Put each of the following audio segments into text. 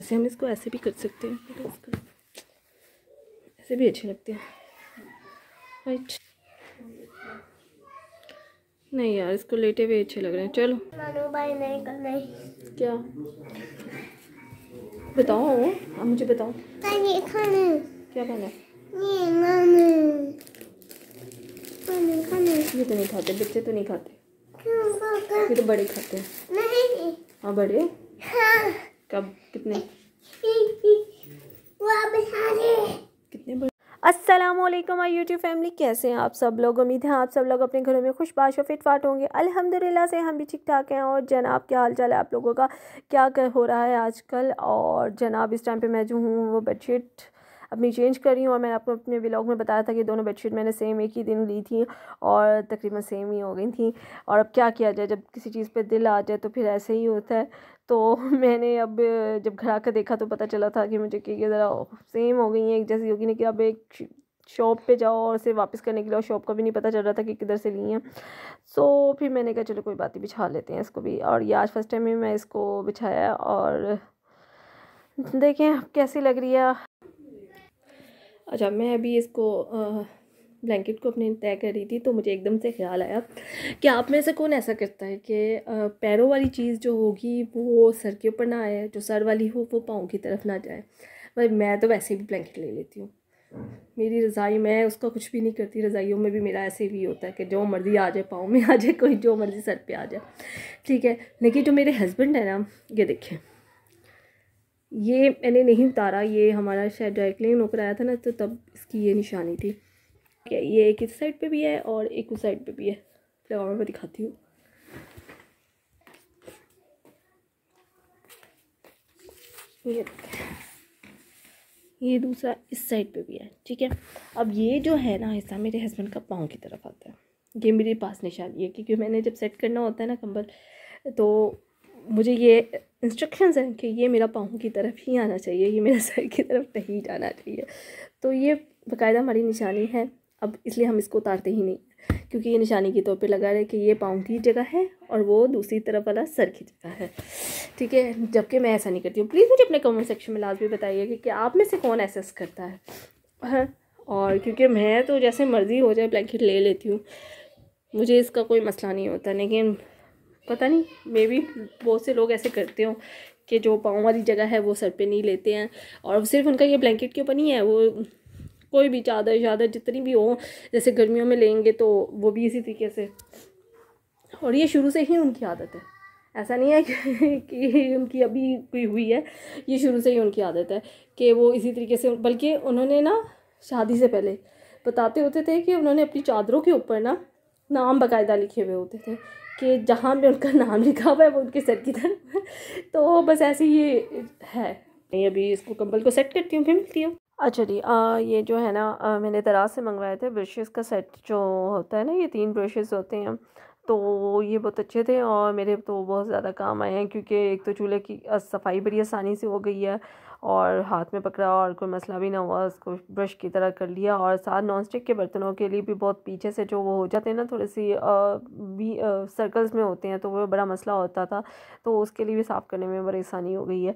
ऐसे हम इसको ऐसे भी कर सकते हैं, ऐसे भी अच्छे लगते हैं। राइट, नहीं यार इसको लेटे हुए अच्छे लग रहे हैं। चलो भाई नहीं करना क्या बताओ, आप मुझे बताओ ये खाना क्या खाना है। ये ये तो नहीं खाते बच्चे, तो नहीं खाते, क्यों पापा? ये तो बड़े खाते हैं। नहीं। हाँ बड़े। हाँ। कब, कितने वापस आ गए। कितने बड़े। अस्सलामुअलैकुम माय यूट्यूब फैमिली, कैसे हैं आप सब लोग। उम्मीद है आप सब लोग अपने घरों में खुशबाश और फिट फाट होंगे। अल्हम्दुलिल्लाह से हम भी ठीक ठाक हैं। और जनाब क्या हाल चाल है आप लोगों का, क्या कर हो रहा है आजकल। और जनाब इस टाइम पे मैं जो हूँ वो बेडशीट अपनी चेंज कर रही हूँ। और मैंने आपको अपने व्लॉग में बताया था कि दोनों बेडशीट मैंने सेम एक ही दिन ली थी और तकरीबन सेम ही हो गई थी। और अब क्या किया जाए, जब किसी चीज़ पे दिल आ जाए तो फिर ऐसे ही होता है। तो मैंने अब जब घर आकर देखा तो पता चला था कि मुझे कि ये ज़रा सेम हो गई हैं, एक जैसी होगी। नहीं कि अब एक शॉप पे जाओ और उसे वापस करने के लिए, और शॉप का भी नहीं पता चल रहा था कि किधर से ली हैं। सो फिर मैंने कहा चलो कोई बात नहीं, बिछा लेते हैं इसको भी। और ये आज फर्स्ट टाइम ही मैं इसको बिछाया और देखें कैसी लग रही है। अच्छा, मैं अभी इसको ब्लैंकेट को अपने तय कर रही थी तो मुझे एकदम से ख्याल आया कि आप में से कौन ऐसा करता है कि पैरों वाली चीज़ जो होगी वो सर के ऊपर ना आए, जो सर वाली हो वो पाँव की तरफ ना जाए। भाई मैं तो वैसे भी ब्लैंकेट ले लेती हूँ। मेरी रज़ाई, मैं उसका कुछ भी नहीं करती। रज़ाइयों में भी मेरा ऐसे भी होता है कि जो मर्ज़ी आ जाए, पाँव में आ जाए, कोई जो मर्ज़ी सर पे आ जाए, ठीक है। लेकिन जो मेरे हस्बैंड है ना, ये देखें, ये मैंने नहीं उतारा, ये हमारा शायद ड्राई क्लीन होकर आया था ना, तो तब इसकी ये निशानी थी। ये एक इस साइड पे भी है और एक उस साइड पे भी है। फ्लावर में दिखाती हूँ। ये दूसरा इस साइड पे भी है, ठीक है। अब ये जो है ना हिस्सा मेरे हस्बैंड का पाँव की तरफ आता है। ये मेरे पास निशानी है, क्योंकि मैंने जब सेट करना होता है ना कंबल, तो मुझे ये इंस्ट्रक्शंस हैं कि ये मेरा पाँव की तरफ ही आना चाहिए, ये मेरे सर की तरफ नहीं जाना चाहिए। तो ये बाकायदा हमारी निशानी है। अब इसलिए हम इसको उतारते ही नहीं, क्योंकि ये निशानी के तौर पे लगा रहे कि ये पाँव की जगह है और वो दूसरी तरफ वाला सर की जगह है, ठीक है। जबकि मैं ऐसा नहीं करती हूँ। प्लीज़ मुझे अपने कमेंट सेक्शन में लाजमी बताइए कि क्या आप में से कौन ऐसा करता है। हाँ, और क्योंकि मैं तो जैसे मर्ज़ी हो जाए ब्लैंकेट ले लेती हूँ, मुझे इसका कोई मसला नहीं होता। लेकिन पता नहीं, मे बी बहुत से लोग ऐसे करते हो कि जो पाँव वाली जगह है वो सर पे नहीं लेते हैं। और सिर्फ उनका ये ब्लैंकेट के ऊपर नहीं है, वो कोई भी चादर जितनी भी हो, जैसे गर्मियों में लेंगे तो वो भी इसी तरीके से। और ये शुरू से ही उनकी आदत है, ऐसा नहीं है कि उनकी अभी कोई हुई है, ये शुरू से ही उनकी आदत है कि वो इसी तरीके से। बल्कि उन्होंने ना शादी से पहले बताते होते थे कि उन्होंने अपनी चादरों के ऊपर ना नाम बाकायदा लिखे हुए होते थे कि जहाँ पे उनका नाम लिखा हुआ है वो उनके सर की तरफ। तो बस ऐसे ही है। मैं अभी इसको कंबल को सेट करती हूँ, फिर मिलती हूँ। अच्छा जी, ये जो है ना मैंने दराज से मंगवाए थे ब्रशेज़ का सेट जो होता है ना, ये 3 ब्रशेज़ होते हैं। तो ये बहुत अच्छे थे और मेरे तो बहुत ज़्यादा काम आए हैं, क्योंकि एक तो चूल्हे की सफाई बड़ी आसानी से हो गई है और हाथ में पकड़ा और कोई मसला भी ना हुआ, उसको ब्रश की तरह कर लिया। और साथ नॉन स्टिक के बर्तनों के लिए भी बहुत पीछे से जो वो हो जाते हैं ना, थोड़ी सी भी सर्कल्स में होते हैं, तो वो बड़ा मसला होता था। तो उसके लिए भी साफ़ करने में बड़ी आसानी हो गई है।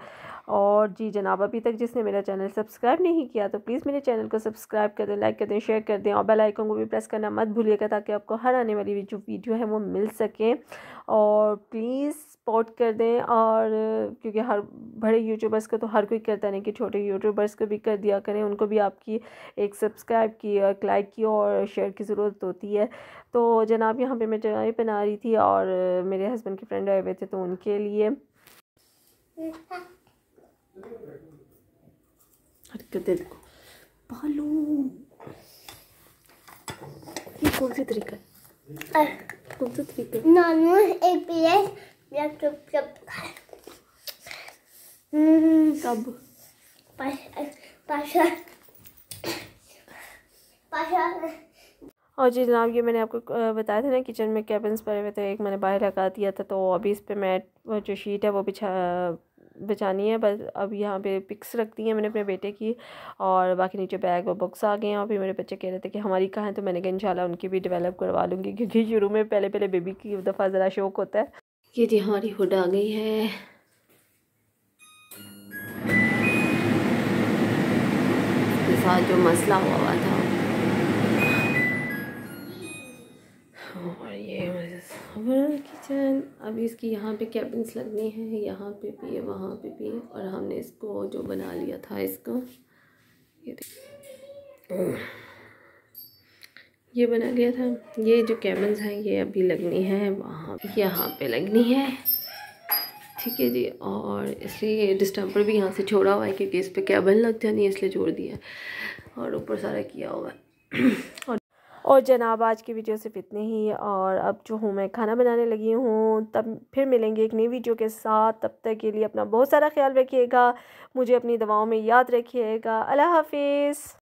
और जी जनाब, अभी तक जिसने मेरा चैनल सब्सक्राइब नहीं किया तो प्लीज़ मेरे चैनल को सब्सक्राइब कर दें, लाइक कर दें, शेयर कर दें और बेल आइकन को भी प्रेस करना मत भूलिएगा, ताकि आपको हर आने वाली जो वीडियो है वो मिल सके। और प्लीज़ सपोर्ट कर दें। और क्योंकि हर बड़े यूट्यूबर्स को तो हर कोई करता नहीं, कि छोटे यूट्यूबर्स को भी कर दिया करें, उनको भी आपकी एक सब्सक्राइब की, एक लाइक की और शेयर की ज़रूरत होती है। तो जनाब यहाँ पे मैं चाय बना रही थी और मेरे हस्बैंड के फ्रेंड आए हुए थे, तो उनके लिए हरकतें देखो पालू। ये कौन सी तरीका है, कौन सा तरीका है? नानू एक प्लेट या चुप चुप कब पाशा पाशा। और जी जनाब, ये मैंने आपको बताया था ना किचन में कैबिन्स पड़े हुए थे, एक मैंने बाहर लगा दिया था। तो अभी इस पे मैं जो शीट है वो बिछानी है बस। अब यहाँ पे पिक्स रख दी हैं मैंने अपने बेटे की, और बाकी नीचे बैग और बुक्स आ गए हैं। अभी मेरे बच्चे कह रहे थे कि हमारी कहाँ है, तो मैंने कहा इंशाल्लाह उनकी भी डेवलप करवा लूँगी, क्योंकि शुरू में पहले बेबी की दफ़ा ज़रा शौक होता है। ये जी हमारी हुड आ गई है। साथ जो मसला हुआ था। और ये हमारा किचन। अब इसकी यहाँ पे कैबिन्स लगने हैं, यहाँ पे भी है, वहाँ पे भी है। और हमने इसको जो बना लिया था इसको, ये बना लिया था। ये जो कैबिन्स हैं ये अभी लगनी है, वहाँ यहाँ पे लगनी है, ठीक है जी। और इसलिए डिस्टेंपर भी यहाँ से छोड़ा हुआ है क्योंकि इस पर कैबिन लग जानी है, इसलिए छोड़ दिया है। और ऊपर सारा किया हुआ है। और जनाब आज की वीडियो सिर्फ इतनी ही। और अब जो हूँ मैं खाना बनाने लगी हूँ, तब फिर मिलेंगे एक नई वीडियो के साथ। तब तक के लिए अपना बहुत सारा ख्याल रखिएगा, मुझे अपनी दवाओं में याद रखिएगा। अल्लाह हाफिज़।